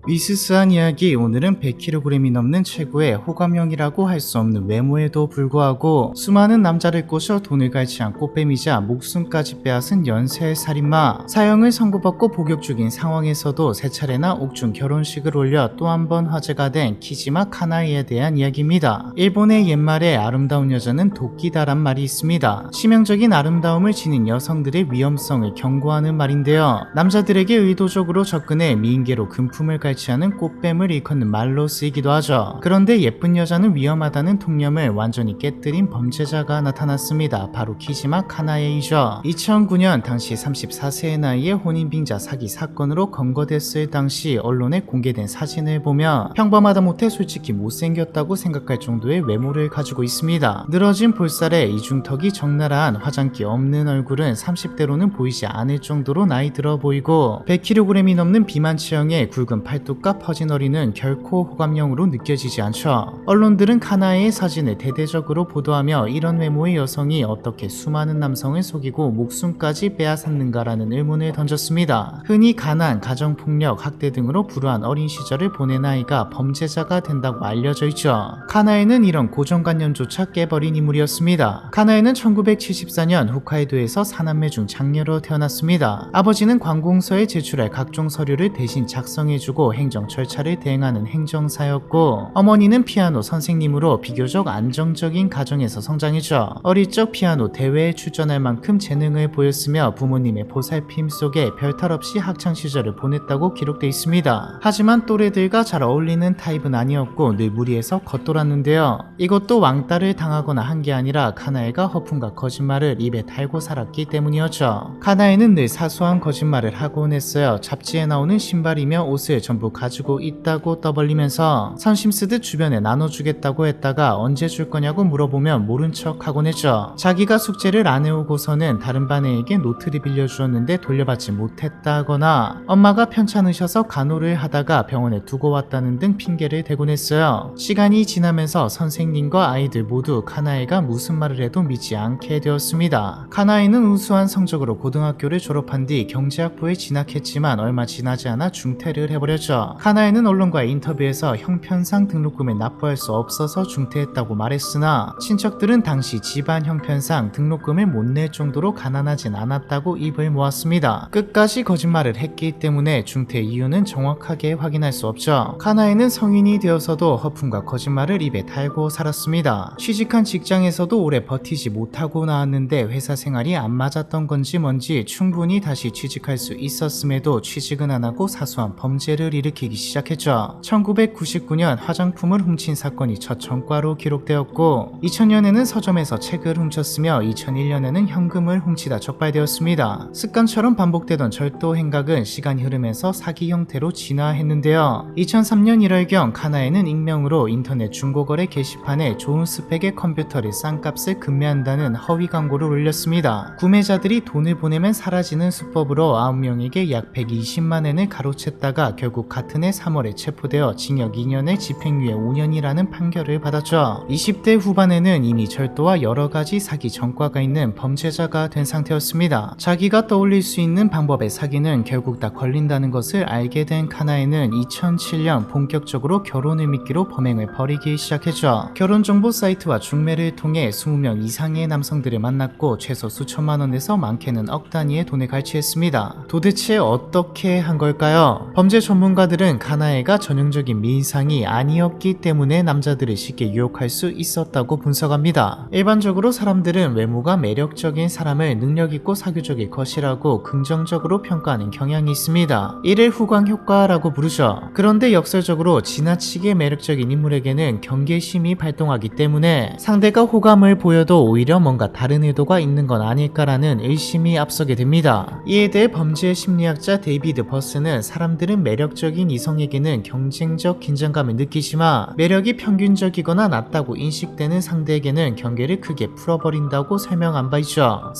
위스스한 이야기. 오늘은 100kg이 넘는 최고의 호감형이라고 할 수 없는 외모에도 불구하고 수많은 남자를 꼬셔 돈을 갈취한 꽃뱀이자 목숨까지 빼앗은 연쇄 살인마. 사형을 선고받고 복역 중인 상황에서도 세 차례나 옥중 결혼식을 올려 또 한 번 화제가 된 키지마 카나이에 대한 이야기입니다. 일본의 옛말에 아름다운 여자는 도끼다란 말이 있습니다. 치명적인 아름다움을 지닌 여성들의 위험성을 경고하는 말인데요. 남자들에게 의도적으로 접근해 미인계로 금품을 갈취하는 꽃뱀을 일컫는 말로 쓰이기도 하죠. 그런데 예쁜 여자는 위험하다는 통념을 완전히 깨뜨린 범죄자가 나타났습니다. 바로 키지마 카나에이죠. 2009년 당시 34세의 나이에 혼인빙자 사기 사건으로 검거됐을 당시 언론에 공개된 사진을 보며 평범하다 못해 솔직히 못생겼다고 생각할 정도의 외모를 가지고 있습니다. 늘어진 볼살에 이중턱이 적나라한 화장기 없는 얼굴은 30대로는 보이지 않을 정도로 나이 들어 보이고 100kg이 넘는 비만 체형에 굵은 팔뚝과 퍼진 허리는 결코 호감형으로 느껴지지 않죠. 언론들은 카나에의 사진을 대대적으로 보도하며 이런 외모의 여성이 어떻게 수많은 남성을 속이고 목숨까지 빼앗았는가라는 의문을 던졌습니다. 흔히 가난, 가정폭력, 학대 등으로 불우한 어린 시절을 보낸 아이가 범죄자가 된다고 알려져 있죠. 카나에는 이런 고정관념조차 깨버린 인물이었습니다. 카나에는 1974년 홋카이도에서 4남매 중 장녀로 태어났습니다. 아버지는 관공서에 제출할 각종 서류를 대신 작성해주고 행정 절차를 대행하는 행정사였고, 어머니는 피아노 선생님으로 비교적 안정적인 가정에서 성장했죠. 어릴 적 피아노 대회에 출전할 만큼 재능을 보였으며 부모님의 보살핌 속에 별탈 없이 학창시절을 보냈다고 기록돼 있습니다. 하지만 또래들과 잘 어울리는 타입은 아니었고 늘 무리해서 겉돌았는데요. 이것도 왕따를 당하거나 한 게 아니라 카나에가 허풍과 거짓말을 입에 달고 살았기 때문이었죠. 카나에는 늘 사소한 거짓말을 하곤 했어요. 잡지에 나오는 신발이며 옷을 전부 가지고 있다고 떠벌리면서 선심 쓰듯 주변에 나눠주겠다고 했다가 언제 줄 거냐고 물어보면 모른 척 하곤 했죠. 자기가 숙제를 안 해오고서는 다른 반 애에게 노트를 빌려주었는데 돌려받지 못했다거나 엄마가 편찮으셔서 간호를 하다가 병원에 두고 왔다는 등 핑계를 대곤 했어요. 시간이 지나면서 선생님과 아이들 모두 카나에가 무슨 말을 해도 믿지 않게 되었습니다. 카나에는 우수한 성적으로 고등학교를 졸업한 뒤 경제학부에 진학했지만 얼마 지나지 않아 중퇴를 해버렸죠. 카나에는 언론과의 인터뷰에서 형편상 등록금을 납부할 수 없어서 중퇴했다고 말했으나 친척들은 당시 집안 형편상 등록금을 못 낼 정도로 가난하진 않았다고 입을 모았습니다. 끝까지 거짓말을 했기 때문에 중퇴 이유는 정확하게 확인할 수 없죠. 카나에는 성인이 되어서도 허풍과 거짓말을 입에 달고 살았습니다. 취직한 직장에서도 오래 버티지 못하고 나왔는데 회사 생활이 안 맞았던 건지 뭔지 충분히 다시 취직할 수 있었음에도 취직은 안 하고 사소한 범죄를 일으키기 시작했죠. 1999년 화장품을 훔친 사건이 첫 전과로 기록되었고 2000년에는 서점에서 책을 훔쳤으며 2001년에는 현금을 훔치다 적발되었습니다. 습관처럼 반복되던 절도 행각은 시간이 흐르면서 사기 형태로 진화했는데요. 2003년 1월경 카나에는 익명으로 인터넷 중고거래 게시판에 좋은 스펙의 컴퓨터를 싼 값에 급매한다는 허위 광고를 올렸습니다. 구매자들이 돈을 보내면 사라지는 수법으로 9명에게 약 120만엔을 가로챘다가 결국 같은 해 3월에 체포되어 징역 2년에 집행유예 5년이라는 판결을 받았죠. 20대 후반에는 이미 절도와 여러가지 사기 전과가 있는 범죄자가 된 상태였습니다. 자기가 떠올릴 수 있는 방법의 사기는 결국 다 걸린다는 것을 알게 된 카나에는 2007년 본격적으로 결혼을 미끼로 범행을 벌이기 시작했죠. 결혼정보 사이트와 중매를 통해 20명 이상의 남성들을 만났고 최소 수천만 원에서 많게는 억 단위의 돈을 갈취했습니다. 도대체 어떻게 한 걸까요? 범죄 전문가들은 카나에가 전형적인 미인상이 아니었기 때문에 남자들을 쉽게 유혹할 수 있었다고 분석합니다. 일반적으로 사람들은 외모가 매력적인 사람을 능력있고 사교적일 것이라고 긍정적으로 평가하는 경향이 있습니다. 이를 후광 효과라고 부르죠. 그런데 역설적으로 지나치게 매력적인 인물에게는 경계심이 발동하기 때문에 상대가 호감을 보여도 오히려 뭔가 다른 의도가 있는 건 아닐까라는 의심이 앞서게 됩니다. 이에 대해 범죄 심리학자 데이비드 버스는 사람들은 매력적인 이성에게는 경쟁적 긴장감을 느끼지만 매력이 평균적이거나 낮다고 인식되는 상대에게는 경계를 크게 풀어버린다고 설명한 바 있죠.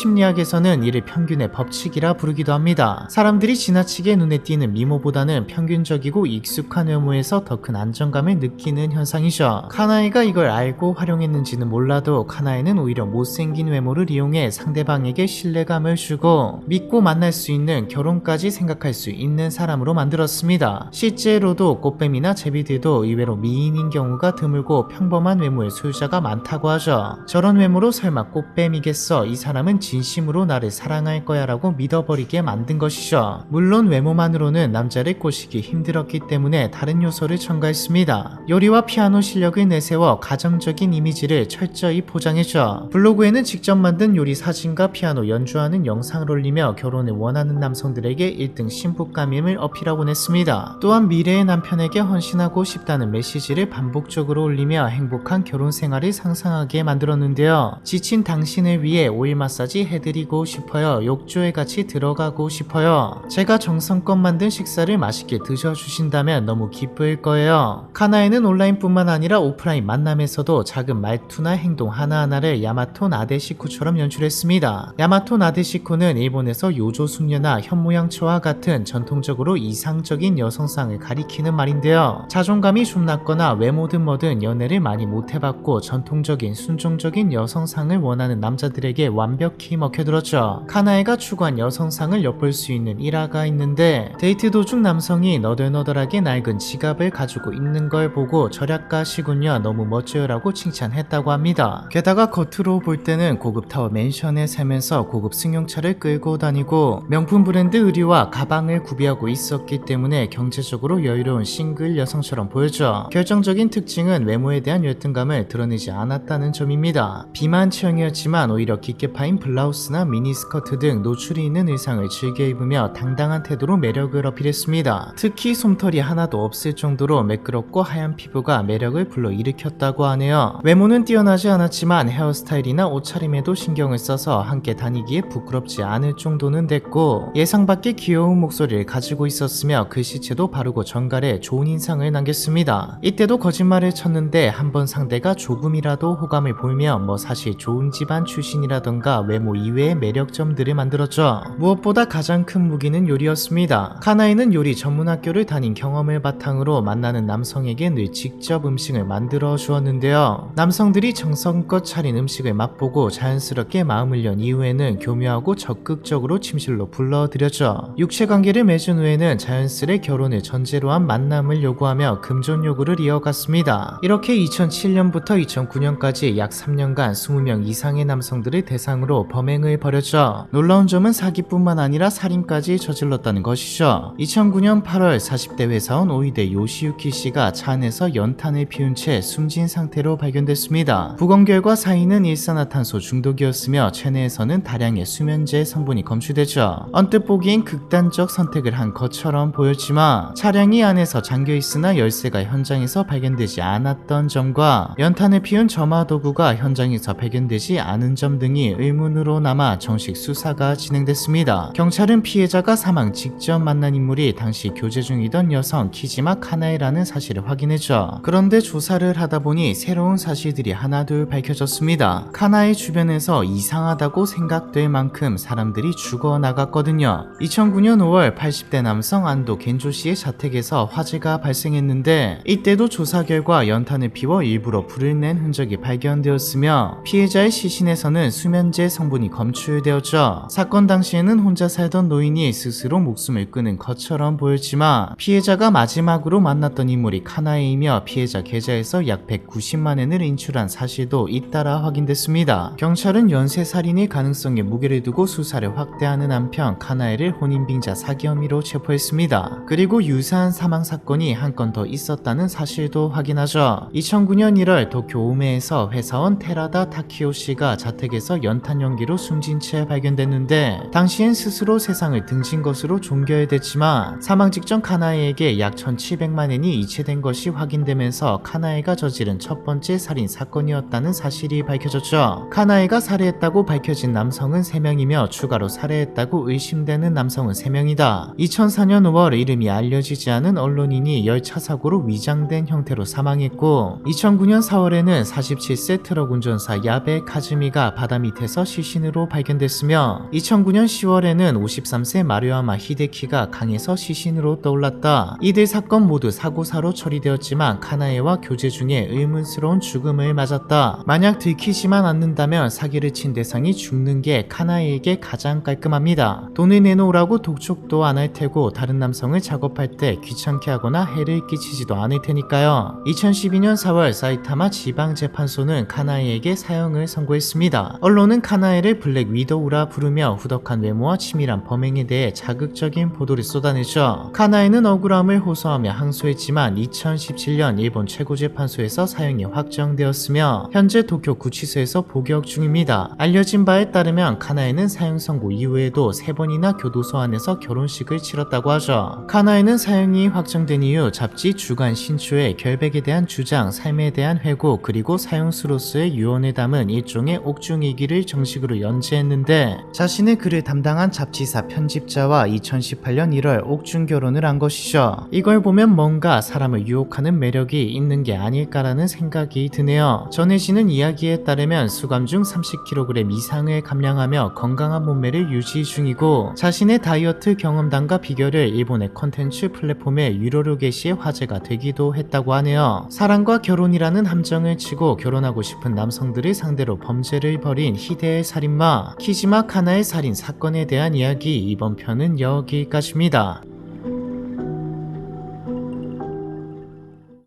사회심리학에서는 이를 평균의 법칙이라 부르기도 합니다. 사람들이 지나치게 눈에 띄는 미모보다는 평균적이고 익숙한 외모에서 더 큰 안정감을 느끼는 현상이죠. 카나에가 이걸 알고 활용했는지는 몰라도 카나에는 오히려 못생긴 외모를 이용해 상대방에게 신뢰감을 주고 믿고 만날 수 있는 결혼까지 생각할 수 있는 사람으로 만들었습니다. 했습니다. 실제로도 꽃뱀이나 제비들도 의외로 미인인 경우가 드물고 평범한 외모의 소유자가 많다고 하죠. 저런 외모로 설마 꽃뱀이겠어? 이 사람은 진심으로 나를 사랑할 거야 라고 믿어버리게 만든 것이죠. 물론 외모만으로는 남자를 꼬시기 힘들었기 때문에 다른 요소를 첨가했습니다. 요리와 피아노 실력을 내세워 가정적인 이미지를 철저히 포장했죠. 블로그에는 직접 만든 요리 사진과 피아노 연주하는 영상을 올리며 결혼을 원하는 남성들에게 1등 신부감임을 어필하곤 했습니다. 또한 미래의 남편에게 헌신하고 싶다는 메시지를 반복적으로 올리며 행복한 결혼 생활을 상상하게 만들었는데요. 지친 당신을 위해 오일 마사지 해드리고 싶어요. 욕조에 같이 들어가고 싶어요. 제가 정성껏 만든 식사를 맛있게 드셔주신다면 너무 기쁠 거예요. 카나에는 온라인뿐만 아니라 오프라인 만남에서도 작은 말투나 행동 하나하나를 야마토 나데시코처럼 연출했습니다. 야마토 나데시코는 일본에서 요조 숙녀나 현모양처와 같은 전통적으로 이상적인 여성상을 가리키는 말인데요. 자존감이 좀 낮거나 외모든 뭐든 연애를 많이 못해봤고 전통적인 순종적인 여성상을 원하는 남자들에게 완벽히 먹혀들었죠. 카나에가 추구한 여성상을 엿볼 수 있는 일화가 있는데, 데이트 도중 남성이 너덜너덜하게 낡은 지갑을 가지고 있는 걸 보고 절약가시군요, 너무 멋져요 라고 칭찬했다고 합니다. 게다가 겉으로 볼 때는 고급 타워 맨션에 살면서 고급 승용차를 끌고 다니고 명품 브랜드 의류와 가방을 구비하고 있었기 때문에 경제적으로 여유로운 싱글 여성처럼 보였죠. 결정적인 특징은 외모에 대한 열등감을 드러내지 않았다는 점입니다. 비만 체형이었지만 오히려 깊게 파인 블라우스나 미니스커트 등 노출이 있는 의상을 즐겨 입으며 당당한 태도로 매력을 어필했습니다. 특히 솜털이 하나도 없을 정도로 매끄럽고 하얀 피부가 매력을 불러일으켰다고 하네요. 외모는 뛰어나지 않았지만 헤어스타일이나 옷차림에도 신경을 써서 함께 다니기에 부끄럽지 않을 정도는 됐고, 예상 밖의 귀여운 목소리를 가지고 있었으며 글씨체도 바르고 정갈해 좋은 인상을 남겼습니다. 이때도 거짓말을 쳤는데 한번 상대가 조금이라도 호감을 보이며 사실 좋은 집안 출신이라던가 외모 이외의 매력점들을 만들었죠. 무엇보다 가장 큰 무기는 요리였습니다. 카나이는 요리 전문학교를 다닌 경험을 바탕으로 만나는 남성에게 늘 직접 음식을 만들어 주었는데요. 남성들이 정성껏 차린 음식을 맛보고 자연스럽게 마음을 연 이후에는 교묘하고 적극적으로 침실로 불러들였죠. 육체관계를 맺은 후에는 자연스레 결혼을 전제로 한 만남을 요구하며 금전 요구를 이어갔습니다. 이렇게 2007년부터 2009년까지 약 3년간 20명 이상의 남성들을 대상으로 범행을 벌였죠. 놀라운 점은 사기뿐만 아니라 살인까지 저질렀다는 것이죠. 2009년 8월 40대 회사원 오이데 요시유키 씨가 차 안에서 연탄을 피운 채 숨진 상태로 발견됐습니다. 부검 결과 사인은 일산화탄소 중독이었으며 체내에서는 다량의 수면제 성분이 검출됐죠. 언뜻 보기엔 극단적 선택을 한 것처럼 보였지만 차량이 안에서 잠겨있으나 열쇠가 현장에서 발견되지 않았던 점과 연탄을 피운 점화 도구가 현장에서 발견되지 않은 점 등이 의문으로 남아 정식 수사가 진행됐습니다. 경찰은 피해자가 사망 직전 만난 인물이 당시 교제 중이던 여성 키지마 카나에라는 사실을 확인했죠. 그런데 조사를 하다 보니 새로운 사실들이 하나둘 밝혀졌습니다. 카나에 주변에서 이상하다고 생각될 만큼 사람들이 죽어나갔거든요. 2009년 5월 80대 남성 안도 겐조 씨의 자택에서 화재가 발생했는데, 이때도 조사 결과 연탄을 피워 일부러 불을 낸 흔적이 발견되었으며 피해자의 시신에서는 수면제 성분이 검출되었죠. 사건 당시에는 혼자 살던 노인이 스스로 목숨을 끊은 것처럼 보였지만 피해자가 마지막으로 만났던 인물이 카나에이며 피해자 계좌에서 약 190만엔을 인출한 사실도 잇따라 확인됐습니다. 경찰은 연쇄살인의 가능성에 무게를 두고 수사를 확대하는 한편 카나에를 혼인빙자 사기 혐의로 체포했습니다. 그리고 유사한 사망 사건이 한 건 더 있었다는 사실도 확인하죠. 2009년 1월 도쿄 오메에서 회사원 테라다 타키오 씨가 자택에서 연탄 연기로 숨진 채 발견됐는데, 당시엔 스스로 세상을 등진 것으로 종결됐지만 사망 직전 카나에에게 약 1700만엔이 이체된 것이 확인되면서 카나에가 저지른 첫 번째 살인 사건이었다는 사실이 밝혀졌죠. 카나에가 살해했다고 밝혀진 남성은 3명이며 추가로 살해했다고 의심되는 남성은 3명이다. 2004년 5월 이름이 알려지지 않은 언론인이 열차 사고로 위장된 형태로 사망했고, 2009년 4월에는 47세 트럭 운전사 야베 카즈미가 바다 밑에서 시신으로 발견됐으며, 2009년 10월에는 53세 마루야마 히데키가 강에서 시신으로 떠올랐다. 이들 사건 모두 사고사로 처리되었지만 카나에와 교제 중에 의문스러운 죽음을 맞았다. 만약 들키지만 않는다면 사기를 친 대상이 죽는 게 카나에에게 가장 깔끔합니다. 돈을 내놓으라고 독촉도 안 할 테고 다른 남성을 일정을 작업할 때 귀찮게 하거나 해를 끼치지도 않을 테니까요. 2012년 4월 사이타마 지방재판소는 카나에에게 사형을 선고했습니다. 언론은 카나에를 블랙 위도우라 부르며 후덕한 외모와 치밀한 범행에 대해 자극적인 보도를 쏟아내죠. 카나에는 억울함을 호소하며 항소했지만 2017년 일본 최고재판소에서 사형이 확정되었으며 현재 도쿄 구치소에서 복역 중입니다. 알려진 바에 따르면 카나에는 사형 선고 이후에도 3번이나 교도소 안에서 결혼식을 치렀다고 하죠. 카나에는 사형이 확정된 이후 잡지 주간 신초에 결백에 대한 주장, 삶에 대한 회고, 그리고 사형수로서의 유언을 담은 일종의 옥중일기를 정식으로 연재했는데 자신의 글을 담당한 잡지사 편집자와 2018년 1월 옥중 결혼을 한 것이죠. 이걸 보면 뭔가 사람을 유혹하는 매력이 있는 게 아닐까라는 생각이 드네요. 전해지는 이야기에 따르면 수감 중 30kg 이상을 감량하며 건강한 몸매를 유지 중이고 자신의 다이어트 경험담과 비결을 일본의 콘텐츠 플랫폼에 유료로 게시해 화제가 되기도 했다고 하네요. 사랑과 결혼이라는 함정을 치고 결혼하고 싶은 남성들을 상대로 범죄를 벌인 희대의 살인마 키지마 카나의 살인 사건에 대한 이야기, 이번 편은 여기까지입니다.